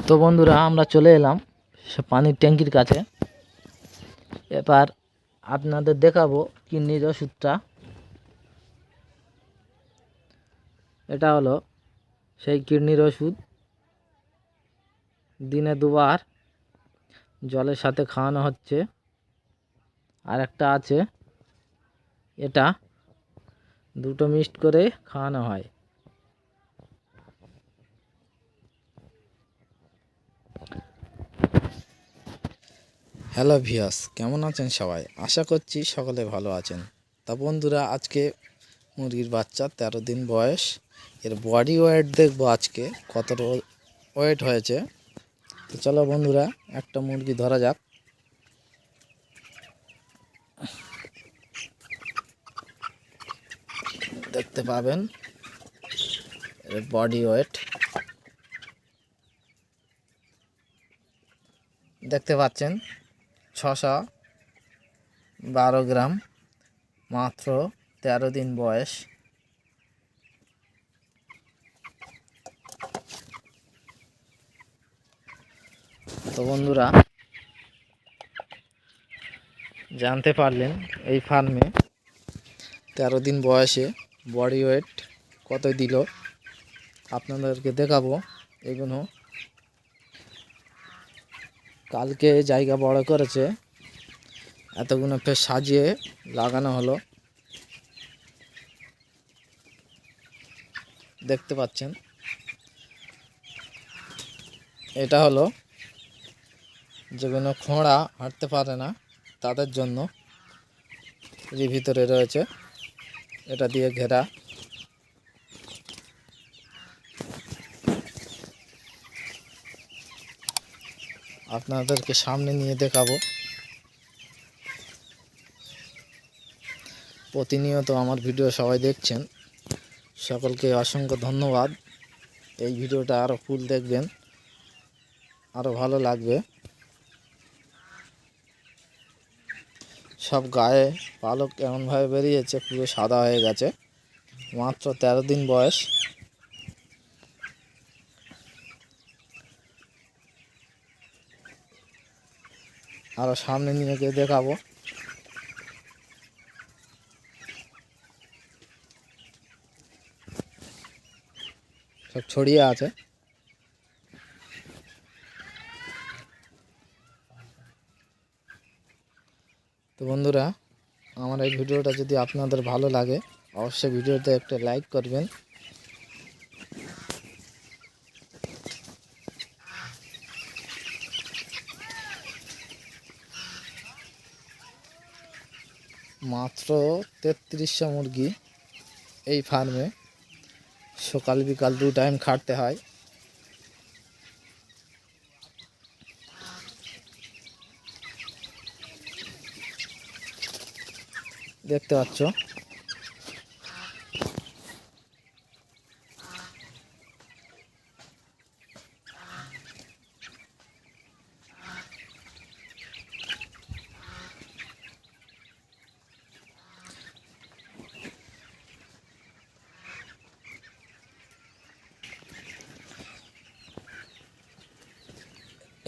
তো বন্ধুরা আমরা চলে এলাম পানির ট্যাঙ্কির কাছে। এবার আপনাদের দেখাবো কিডনির ওষুধটা। এটা হলো সেই কিডনির ওষুধ, দিনে দুবার জলের সাথে খাওয়ানো হচ্ছে। আর একটা আছে, এটা দুটো মিক্সড করে খাওয়ানো হয়। হ্যালো ভিউয়ার্স, কেমন আছেন সবাই? আশা করছি সকলে ভালো আছেন। তা বন্ধুরা, আজকে মুরগির বাচ্চা 13 দিন বয়স, এর বডি ওয়েট দেখবো আজকে কত ওয়েট হয়েছে। তো চলো বন্ধুরা, একটা মুরগি ধরা যাক। দেখতে পাবেন এর বডি ওয়েট, দেখতে পাচ্ছেন 612 গ্রাম, মাত্র 13 দিন বয়স। তো বন্ধুরা, জানতে পারলেন এই ফার্মে 13 দিন বয়সে বডি ওয়েট কত দিল। আপনাদেরকে দেখাবো এগুলো। কালকে জায়গা বড় করেছে, এতগুলো ফের সাজিয়ে লাগানো হলো। দেখতে পাচ্ছেন, এটা হলো যেগুলো খোঁড়া হাঁটতে পারে না তাদের জন্য। এর ভিতরে রয়েছে, এটা দিয়ে ঘেরা। আপনাদেরকে সামনে নিয়ে দেখাবো। প্রতিনিয়ত আমার ভিডিও সবাই দেখছেন, সকলকে অসংখ্য ধন্যবাদ। এই ভিডিওটা আরও ফুল দেখবেন, আরও ভালো লাগবে। সব গায়ে পালক এমনভাবে বেরিয়েছে, পুরো সাদা হয়ে গেছে। মাত্র 13 দিন বয়স। আরও সামনে নিয়ে গিয়ে দেখাবো। সব ছড়িয়ে আছে। তো বন্ধুরা, আমার এই ভিডিওটা যদি আপনাদের ভালো লাগে, অবশ্যই ভিডিওতে একটা লাইক করবেন। মাত্র 3300 মুরগি এই ফার্মে, সকাল বিকাল 2 টাইম খাটতে হয়। দেখতে পাচ্ছ,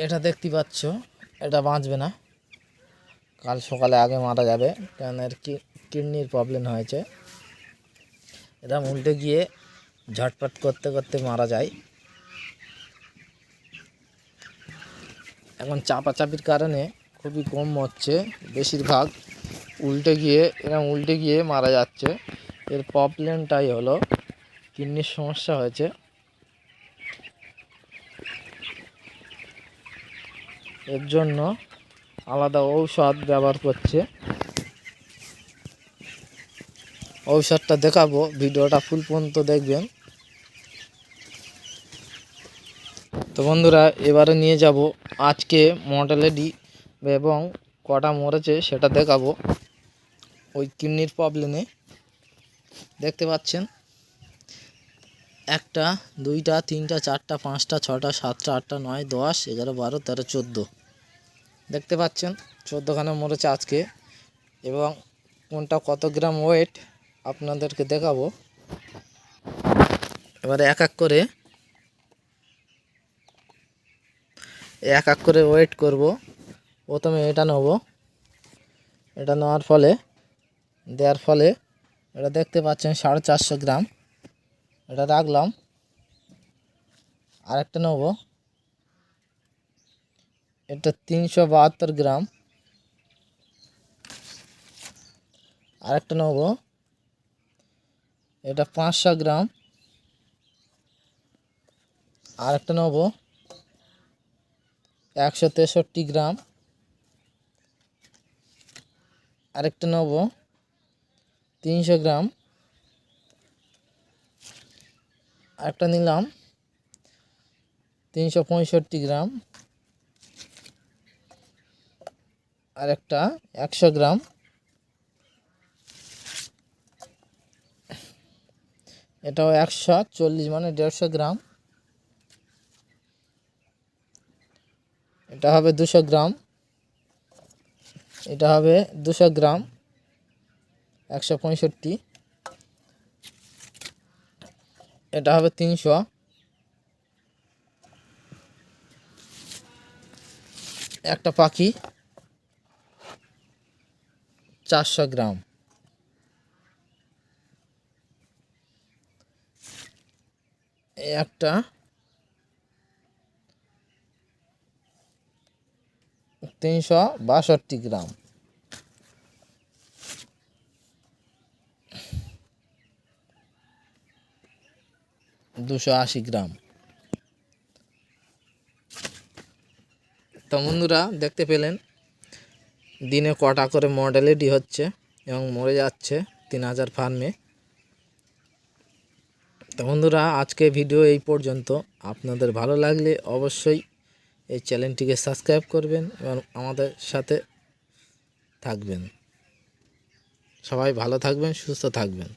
এটা দেখতে পাচ্ছ, এটা বাঁচবে না, কাল সকালে আগে মারা যাবে, কারণ এর কিডনির প্রবলেম হয়েছে। এটা উল্টে গিয়ে ঝটপট করতে করতে মারা যায়। এখন চাপাচাপির কারণে খুবই কম মরছে, বেশিরভাগ উল্টে গিয়ে মারা যাচ্ছে। এর প্রবলেমটাই হলো কিডনির সমস্যা হয়েছে। এর জন্য আলাদা ঔষধ ব্যবহার করছে। ঔষধটা দেখাবো, ভিডিওটা ফুল পর্যন্ত দেখবেন। তো বন্ধুরা, এবারে নিয়ে যাব আজকে মর্টালিটি এবং কটা মরেছে সেটা দেখাবো ওই কিডনির প্রবলেমে। দেখতে পাচ্ছেন, 1টা 2টা 3টা 4টা 5টা 6টা 7টা 8টা 9 10 11 12 13 14। দেখতে পাচ্ছেন 14খানা মরেছে আজকে। এবং কোনটা কত গ্রাম ওয়েট আপনাদেরকে দেখাবো। এবারে এক এক করে এক এক করে ওয়েট করব। প্রথমে এটা নেব, এটা নেওয়ার ফলে দেওয়ার ফলে এটা দেখতে পাচ্ছেন 450 গ্রাম, এটা রাখলাম। আরেকটা নেব, এটা 372 গ্রাম। আরেকটা নেব, এটা 500 গ্রাম। আরেকটা নেব 163 গ্রাম। আরেকটা নেব 300 গ্রাম। আরেকটা নিলাম 365 গ্রাম। আরেকটা 100 গ্রাম। এটাও 140 মানে 150 গ্রাম। এটা হবে 200 গ্রাম। এটা হবে 200 গ্রাম 165। এটা হবে 300। একটা পাখি 400 গ্রাম। একটা 362 গ্রাম। দুশো 80 গ্রাম। তো বন্ধুরা দেখতে পেলেন দিনে কটা করে মর্টালিটি হচ্ছে এবং মরে যাচ্ছে 3000 ফার্মে। তো বন্ধুরা আজকে ভিডিও এই পর্যন্ত। আপনাদের ভালো লাগলে অবশ্যই এই চ্যানেলটিকে সাবস্ক্রাইব করবেন এবং আমাদের সাথে থাকবেন। সবাই ভালো থাকবেন, সুস্থ থাকবেন।